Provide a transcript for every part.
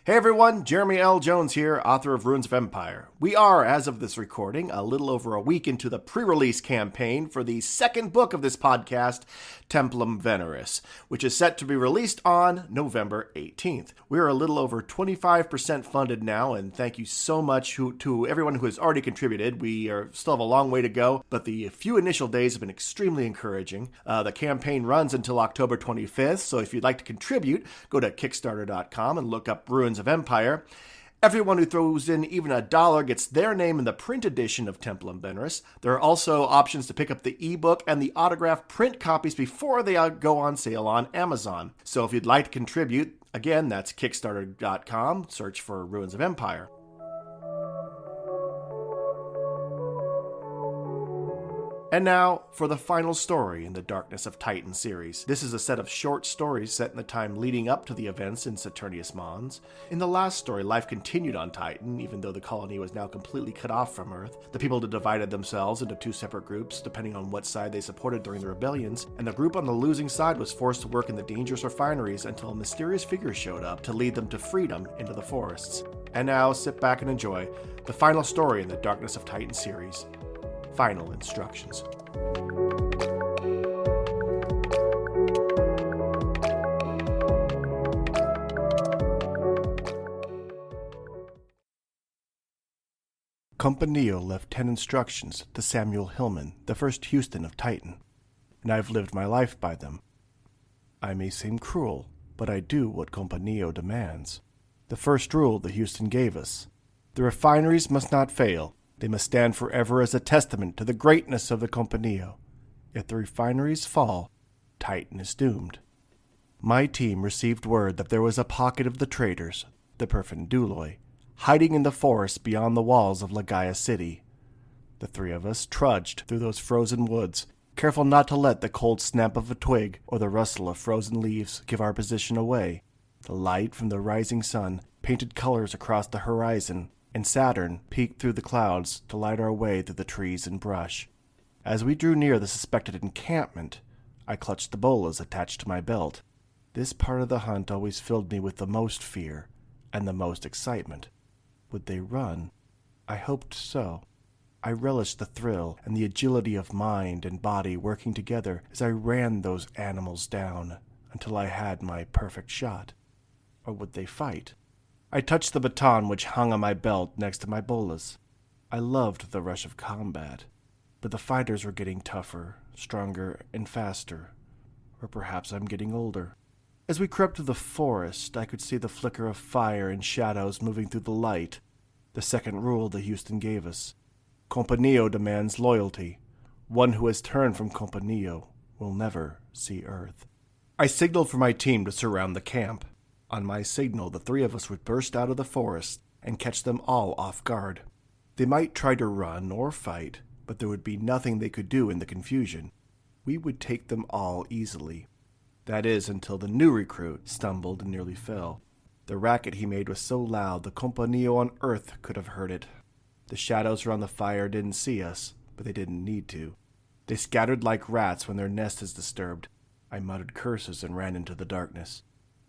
Hey everyone, Jeremy L. Jones here, author of Ruins of Empire. We are, as of this recording, a little over a week into the pre-release campaign for the second book of this podcast, Templum Veneris, which is set to be released on November 18th. We are a little over 25% funded now, and thank you so much to everyone who has already contributed. We still have a long way to go, but the few initial days have been extremely encouraging. The campaign runs until October 25th, so if you'd like to contribute, go to Kickstarter.com and look up Ruins of Empire. Everyone who throws in even $1 gets their name in the print edition of Templum Veneris. There are also options to pick up the ebook and the autographed print copies before they go on sale on Amazon. So if you'd like to contribute, again, that's Kickstarter.com. Search for Ruins of Empire. And now, for the final story in the Darkness of Titan series. This is a set of short stories set in the time leading up to the events in Saturnius Mons. In the last story, life continued on Titan, even though the colony was now completely cut off from Earth. The people had divided themselves into two separate groups, depending on what side they supported during the rebellions, and the group on the losing side was forced to work in the dangerous refineries until a mysterious figure showed up to lead them to freedom into the forests. And now, sit back and enjoy the final story in the Darkness of Titan series. Final instructions. Companio left 10 instructions to Samuel Hillman, the first Houston of Titan, and I've lived my life by them. I may seem cruel, but I do what Companio demands. The first rule the Houston gave us: the refineries must not fail. They must stand forever as a testament to the greatness of the Companio. If the refineries fall, Titan is doomed. My team received word that there was a pocket of the traitors, the Perfinduloi, hiding in the forest beyond the walls of Lagaia City. The three of us trudged through those frozen woods, careful not to let the cold snap of a twig or the rustle of frozen leaves give our position away. The light from the rising sun painted colors across the horizon, and Saturn peeked through the clouds to light our way through the trees and brush. As we drew near the suspected encampment, I clutched the bolas attached to my belt. This part of the hunt always filled me with the most fear and the most excitement. Would they run? I hoped so. I relished the thrill and the agility of mind and body working together as I ran those animals down until I had my perfect shot. Or would they fight? I touched the baton which hung on my belt next to my bolas. I loved the rush of combat, but the fighters were getting tougher, stronger, and faster. Or perhaps I'm getting older. As we crept through the forest, I could see the flicker of fire and shadows moving through the light. The second rule the Houston gave us: Companio demands loyalty. One who has turned from Companio will never see Earth. I signaled for my team to surround the camp. On my signal, the three of us would burst out of the forest and catch them all off guard. They might try to run or fight, but there would be nothing they could do in the confusion. We would take them all easily. That is, until the new recruit stumbled and nearly fell. The racket he made was so loud the Companio on Earth could have heard it. The shadows around the fire didn't see us, but they didn't need to. They scattered like rats when their nest is disturbed. I muttered curses and ran into the darkness.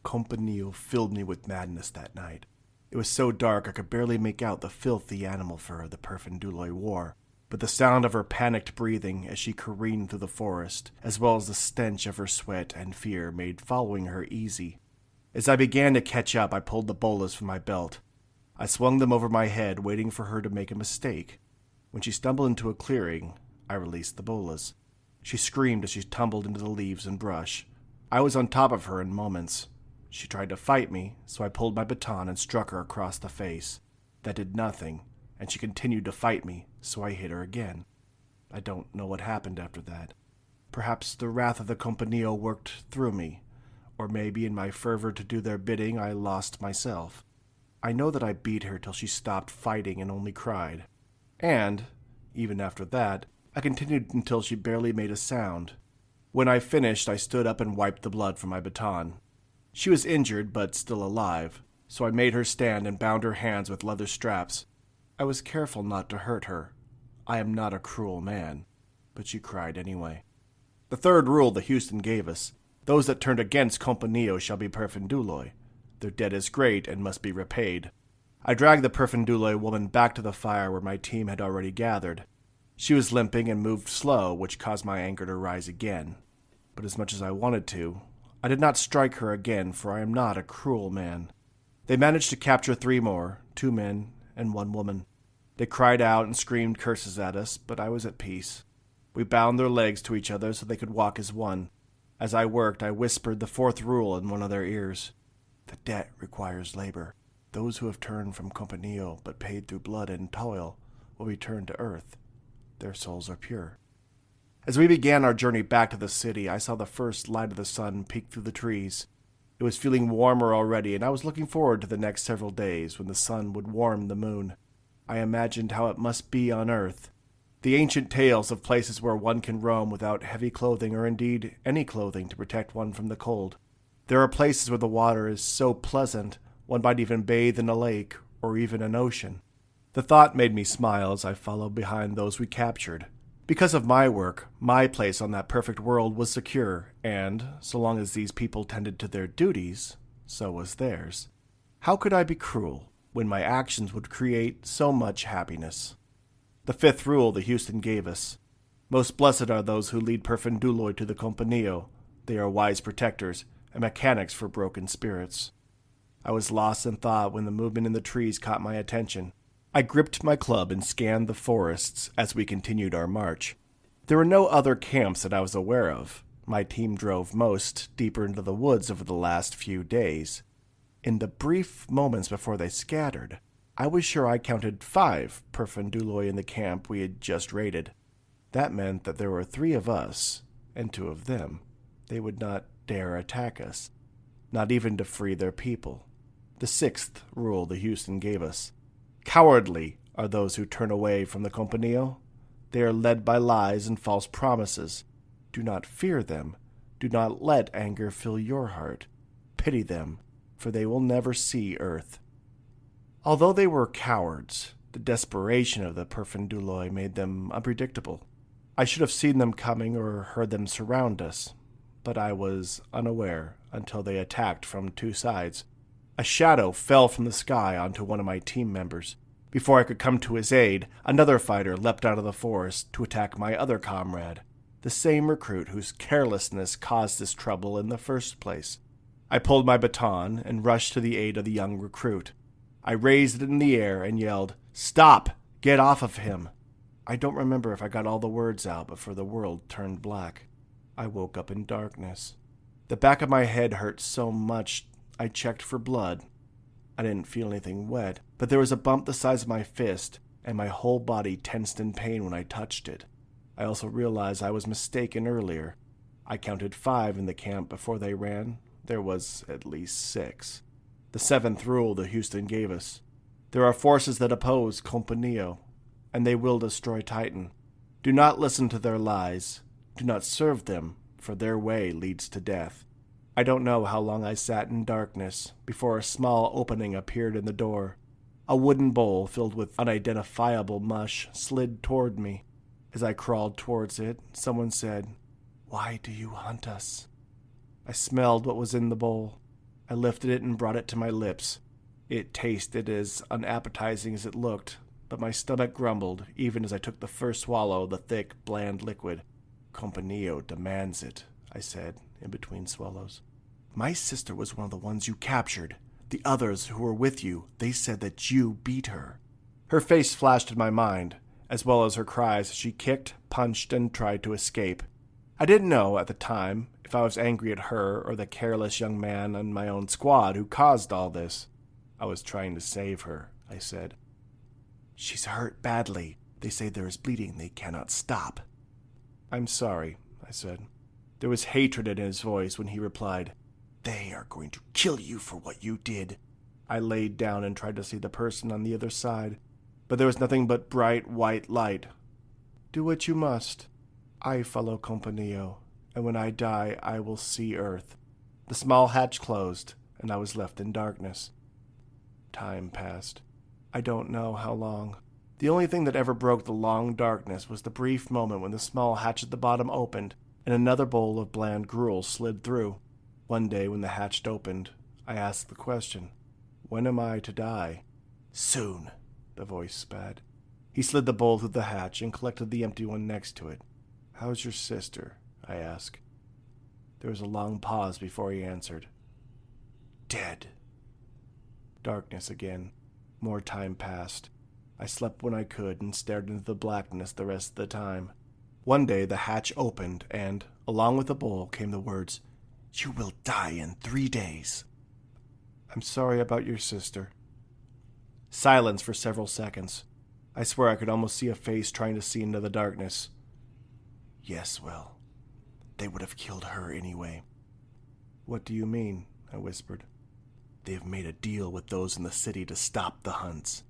Companio filled me with madness that night. It was so dark I could barely make out the filthy animal fur the Perfinduloi wore, but the sound of her panicked breathing as she careened through the forest, as well as the stench of her sweat and fear, made following her easy. As I began to catch up, I pulled the bolas from my belt. I swung them over my head, waiting for her to make a mistake. When she stumbled into a clearing, I released the bolas. She screamed as she tumbled into the leaves and brush. I was on top of her in moments. She tried to fight me, so I pulled my baton and struck her across the face. That did nothing, and she continued to fight me, so I hit her again. I don't know what happened after that. Perhaps the wrath of the Companio worked through me, or maybe in my fervor to do their bidding I lost myself. I know that I beat her till she stopped fighting and only cried. And, even after that, I continued until she barely made a sound. When I finished, I stood up and wiped the blood from my baton. She was injured, but still alive, so I made her stand and bound her hands with leather straps. I was careful not to hurt her. I am not a cruel man, but she cried anyway. The third rule the Houston gave us: those that turned against Companio shall be Perfinduloi. Their debt is great and must be repaid. I dragged the Perfinduloi woman back to the fire where my team had already gathered. She was limping and moved slow, which caused my anger to rise again. But as much as I wanted to, I did not strike her again, for I am not a cruel man. They managed to capture 3 more, 2 men and 1 woman. They cried out and screamed curses at us, but I was at peace. We bound their legs to each other so they could walk as one. As I worked, I whispered the 4th rule in one of their ears. The debt requires labor. Those who have turned from Compañía but paid through blood and toil will return to earth. Their souls are pure. As we began our journey back to the city, I saw the first light of the sun peek through the trees. It was feeling warmer already, and I was looking forward to the next several days when the sun would warm the moon. I imagined how it must be on earth. The ancient tales of places where one can roam without heavy clothing or indeed any clothing to protect one from the cold. There are places where the water is so pleasant one might even bathe in a lake or even an ocean. The thought made me smile as I followed behind those we captured. Because of my work, my place on that perfect world was secure, and, so long as these people tended to their duties, so was theirs. How could I be cruel when my actions would create so much happiness? The 5th rule the Houston gave us. Most blessed are those who lead Perfinduloi to the Compañía. They are wise protectors and mechanics for broken spirits. I was lost in thought when the movement in the trees caught my attention. I gripped my club and scanned the forests as we continued our march. There were no other camps that I was aware of. My team drove most deeper into the woods over the last few days. In the brief moments before they scattered, I was sure I counted 5 Perfinduloi in the camp we had just raided. That meant that there were 3 of us and 2 of them. They would not dare attack us, not even to free their people. The 6th rule the Houston gave us. Cowardly are those who turn away from the Compañía. They are led by lies and false promises. Do not fear them. Do not let anger fill your heart. Pity them, for they will never see earth. Although they were cowards, the desperation of the Perfinduloi made them unpredictable. I should have seen them coming or heard them surround us, but I was unaware until they attacked from 2 sides. A shadow fell from the sky onto one of my team members. Before I could come to his aid, another fighter leapt out of the forest to attack my other comrade, the same recruit whose carelessness caused this trouble in the first place. I pulled my baton and rushed to the aid of the young recruit. I raised it in the air and yelled, "Stop! Get off of him!" I don't remember if I got all the words out before the world turned black. I woke up in darkness. The back of my head hurt so much I checked for blood. I didn't feel anything wet, but there was a bump the size of my fist, and my whole body tensed in pain when I touched it. I also realized I was mistaken earlier. I counted 5 in the camp before they ran. There was at least 6. The 7th rule the Houston gave us. There are forces that oppose Compañía, and they will destroy Titan. Do not listen to their lies. Do not serve them, for their way leads to death. I don't know how long I sat in darkness before a small opening appeared in the door. A wooden bowl filled with unidentifiable mush slid toward me. As I crawled towards it, someone said, "Why do you hunt us?" I smelled what was in the bowl. I lifted it and brought it to my lips. It tasted as unappetizing as it looked, but my stomach grumbled even as I took the first swallow of the thick, bland liquid. "Compañía demands it," I said, in between swallows. "My sister was one of the ones you captured. The others who were with you, they said that you beat her." Her face flashed in my mind, as well as her cries as she kicked, punched, and tried to escape. I didn't know, at the time, if I was angry at her or the careless young man on my own squad who caused all this. "I was trying to save her," I said. "She's hurt badly. They say there is bleeding they cannot stop." "I'm sorry," I said. There was hatred in his voice when he replied, "They are going to kill you for what you did." I laid down and tried to see the person on the other side, but there was nothing but bright white light. "Do what you must. I follow Compañía, and when I die, I will see Earth." The small hatch closed, and I was left in darkness. Time passed. I don't know how long. The only thing that ever broke the long darkness was the brief moment when the small hatch at the bottom opened, and another bowl of bland gruel slid through. One day when the hatch opened, I asked the question. When am I to die? Soon, the voice spat. He slid the bowl through the hatch and collected the empty one next to it. How's your sister? I asked. There was a long pause before he answered. Dead. Darkness again. More time passed. I slept when I could and stared into the blackness the rest of the time. One day the hatch opened and, along with the bowl, came the words, You will die in 3 days. I'm sorry about your sister. Silence for several seconds. I swear I could almost see a face trying to see into the darkness. Yes, well, they would have killed her anyway. What do you mean? I whispered. They have made a deal with those in the city to stop the hunts.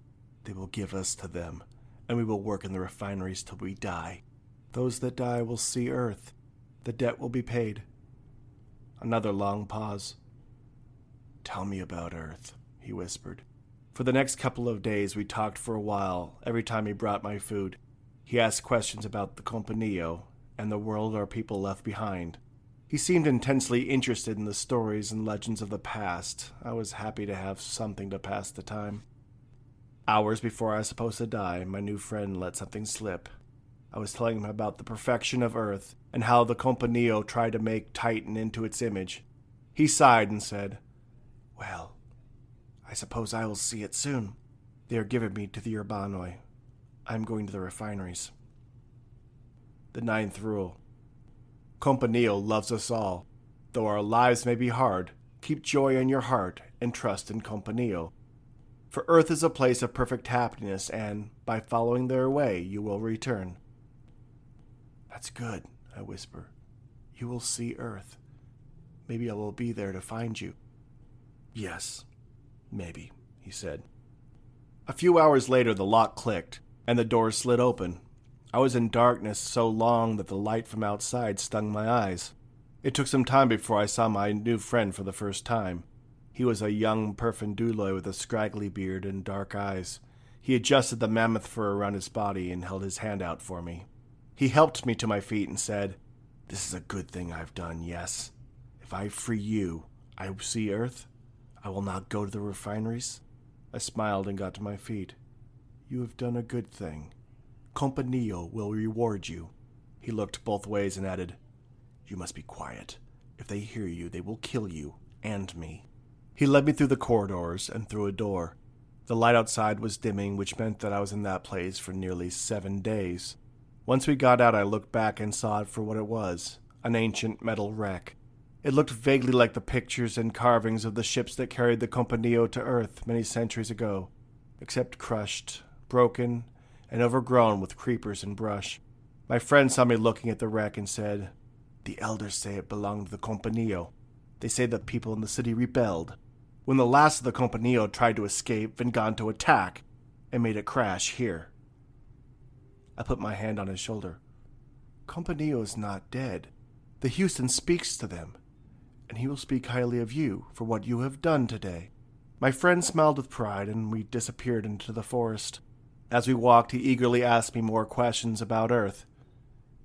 They will give us to them, and we will work in the refineries till we die. Those that die will see Earth. The debt will be paid. Another long pause. Tell me about Earth, he whispered. For the next couple of days we talked for a while, every time he brought my food. He asked questions about the Compañía and the world our people left behind. He seemed intensely interested in the stories and legends of the past. I was happy to have something to pass the time. Hours before I was supposed to die, my new friend let something slip. I was telling him about the perfection of Earth and how the Compañía tried to make Titan into its image. He sighed and said, Well, I suppose I will see it soon. They are giving me to the Urbanoi. I am going to the refineries. The 9th rule. Compañía loves us all. Though our lives may be hard, keep joy in your heart and trust in Compañía. For Earth is a place of perfect happiness, and by following their way, you will return. That's good, I whisper. You will see Earth. Maybe I will be there to find you. Yes, maybe, he said. A few hours later, the lock clicked, and the door slid open. I was in darkness so long that the light from outside stung my eyes. It took some time before I saw my new friend for the first time. He was a young Perfinduloi with a scraggly beard and dark eyes. He adjusted the mammoth fur around his body and held his hand out for me. He helped me to my feet and said, This is a good thing I've done, yes. If I free you, I will see Earth. I will not go to the refineries. I smiled and got to my feet. You have done a good thing. Compañía will reward you. He looked both ways and added, You must be quiet. If they hear you, they will kill you and me. He led me through the corridors and through a door. The light outside was dimming, which meant that I was in that place for nearly 7 days. Once we got out, I looked back and saw it for what it was, an ancient metal wreck. It looked vaguely like the pictures and carvings of the ships that carried the Compañía to Earth many centuries ago, except crushed, broken, and overgrown with creepers and brush. My friend saw me looking at the wreck and said, The elders say it belonged to the Compañía. They say the people in the city rebelled. When the last of the Compañía tried to escape, and gone to attack, and made it crash here. I put my hand on his shoulder. Compañía is not dead. The Houston speaks to them, and he will speak highly of you for what you have done today. My friend smiled with pride, and we disappeared into the forest. As we walked, he eagerly asked me more questions about Earth.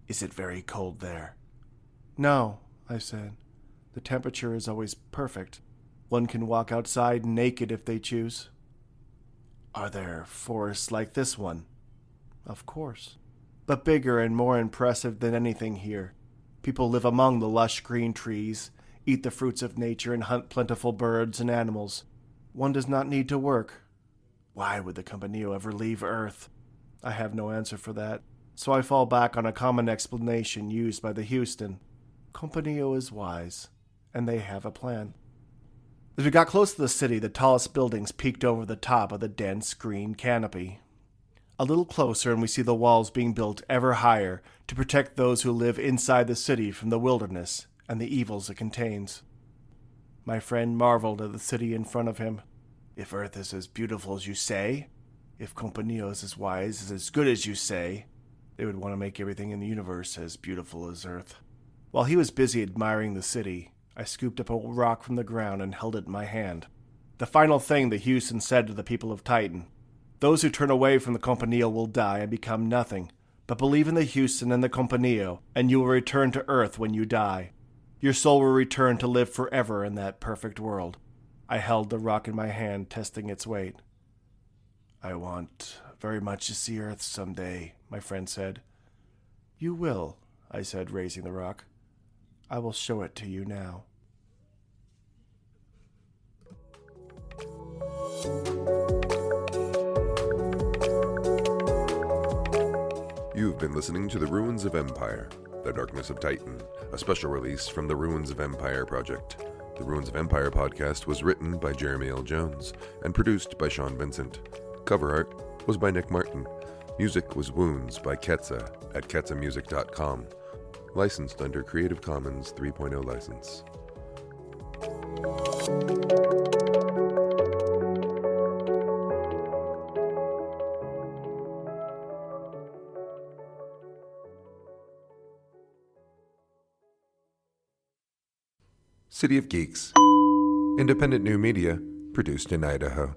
Is it very cold there? No, I said. The temperature is always perfect. One can walk outside naked if they choose. Are there forests like this one? Of course. But bigger and more impressive than anything here. People live among the lush green trees, eat the fruits of nature, and hunt plentiful birds and animals. One does not need to work. Why would the Compañía ever leave Earth? I have no answer for that, so I fall back on a common explanation used by the Houston. Compañía is wise, and they have a plan. As we got close to the city, the tallest buildings peeked over the top of the dense green canopy. A little closer, and we see the walls being built ever higher to protect those who live inside the city from the wilderness and the evils it contains. My friend marveled at the city in front of him. If Earth is as beautiful as you say, if Compañía is as wise, as good as you say, they would want to make everything in the universe as beautiful as Earth. While he was busy admiring the city, I scooped up a rock from the ground and held it in my hand. The final thing the Houston said to the people of Titan. Those who turn away from the Compañía will die and become nothing, but believe in the Houston and the Compañía, and you will return to Earth when you die. Your soul will return to live forever in that perfect world. I held the rock in my hand, testing its weight. "I want very much to see Earth someday," my friend said. "You will," I said, raising the rock. "I will show it to you now." You've been listening to The Ruins of Empire, The Darkness of Titan, a special release from the Ruins of Empire project. The Ruins of Empire podcast was written by Jeremy L. Jones and produced by Sean Vincent. Cover art was by Nick Martin. Music was Wounds by Ketsa at ketsamusic.com. Licensed under Creative Commons 3.0 license. City of Geeks. Independent new media produced in Idaho.